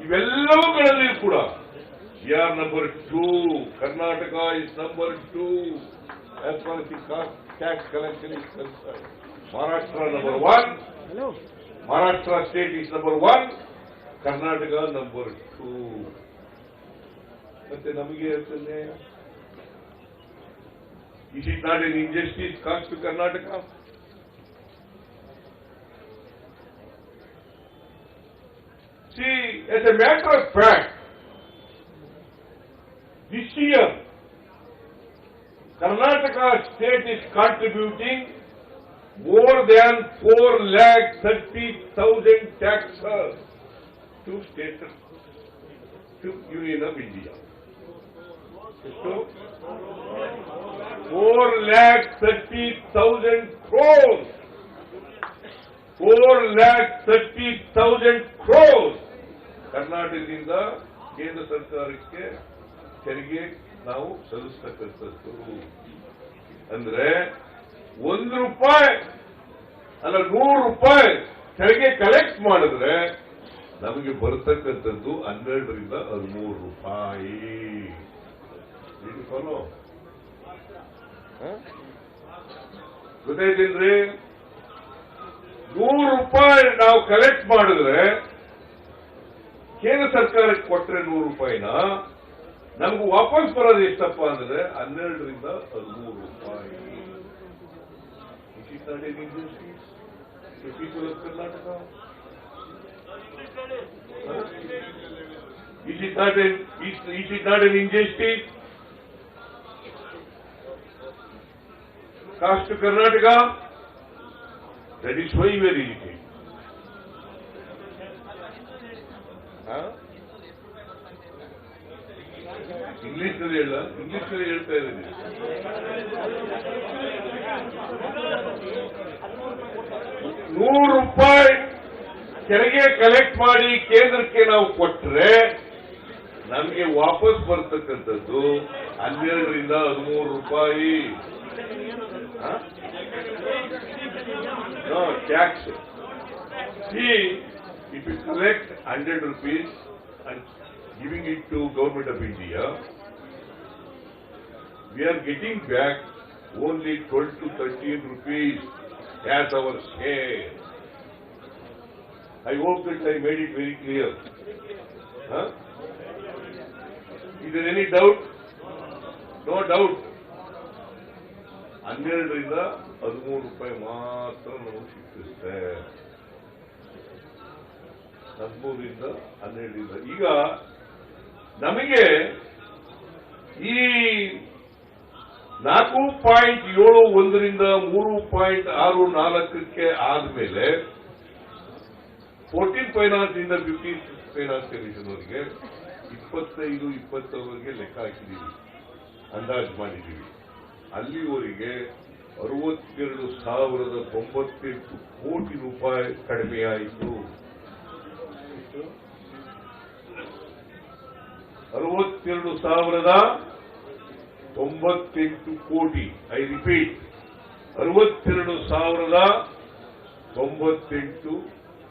ಇವೆಲ್ಲವುಗಳಲ್ಲಿ ಕೂಡ ಯಾರ್ number 2 Karnataka is number 2 as far as the tax collection is concerned. Maharashtra number 1, Maharashtra state is number 1, Karnataka number 2. ಮತ್ತೆ ನಮಗೆ ಹೇಳ್ತೇನೆ, is it not an injustice caused to Karnataka? See, as a matter of fact, this year, Karnataka state is contributing more than 4,30,000 taxes to state, to Union of India. So, 4,30,000 crores. 4,30,000 crores. ಕರ್ನಾಟಕದಿಂದ ಕೇಂದ್ರ ಸರ್ಕಾರಕ್ಕೆ ತೆರಿಗೆ ನಾವು ಸಲ್ಲಿಸತಕ್ಕಂಥದ್ದು. ಅಂದ್ರೆ ₹1 ಅಲ್ಲ ₹100 ತೆರಿಗೆ collect ಮಾಡಿದ್ರೆ ನಮಗೆ ಬರ್ತಕ್ಕಂಥದ್ದು 12 ರಿಂದ 13 ರೂಪಾಯಿ. ಗೊತ್ತಾಯ್ತಿಲ್ರಿ? ₹100 ನಾವು ಕಲೆಕ್ಟ್ ಮಾಡಿದ್ರೆ ಕೇಂದ್ರ ಸರ್ಕಾರಕ್ಕೆ ಕೊಟ್ಟರೆ ₹100 ನಮಗೂ ವಾಪಸ್ ಬರೋದು ಎಷ್ಟಪ್ಪ ಅಂದ್ರೆ 12 ರಿಂದ 13 ರೂಪಾಯಿ. People of Karnataka, is it not an injustice caused to Karnataka? That is why we are irritated. English ನಲ್ಲಿ ಹೇಳ್ತಾ ಇದ್ದೀನಿ. ₹100 ತೆರಿಗೆ ಕಲೆಕ್ಟ್ ಮಾಡಿ ಕೇಂದ್ರಕ್ಕೆ ನಾವು ಕೊಟ್ಟರೆ ನಮಗೆ ವಾಪಸ್ ಬರ್ತಕ್ಕಂಥದ್ದು 12 ರಿಂದ 13 ರೂಪಾಯಿ. No, tax. See, if you collect 100 rupees and giving it to Government of India, we are getting back only 12 to 13 rupees as our share. I hope that I made it very clear. Is there any doubt? No doubt. 12 ರಿಂದ 13 ರೂಪಾಯಿ ಮಾತ್ರ ನಾವು ಸಿಕ್ಕಿರುತ್ತೆ. 13 ರಿಂದ 12 ಈಗ ನಮಗೆ ಈ 4.71 ರಿಂದ 3.64ಕ್ಕೆ ಆದ್ಮೇಲೆ 14 ಫೈನಾನ್ಸ್ ಇಂದ 15 ಫೈನಾನ್ಸ್ ಕಮಿಷನ್ ಅವರಿಗೆ 25-26 ಲೆಕ್ಕ ಹಾಕಿದ್ದೀವಿ, ಅಂದಾಜು ಮಾಡಿದ್ದೀವಿ. ಅಲ್ಲಿವರೆಗೆ 62,098 ಕೋಟಿ ರೂಪಾಯಿ ಕಡಿಮೆಯಾಯಿತು. 62,098 ಕೋಟಿ. I repeat, 62,098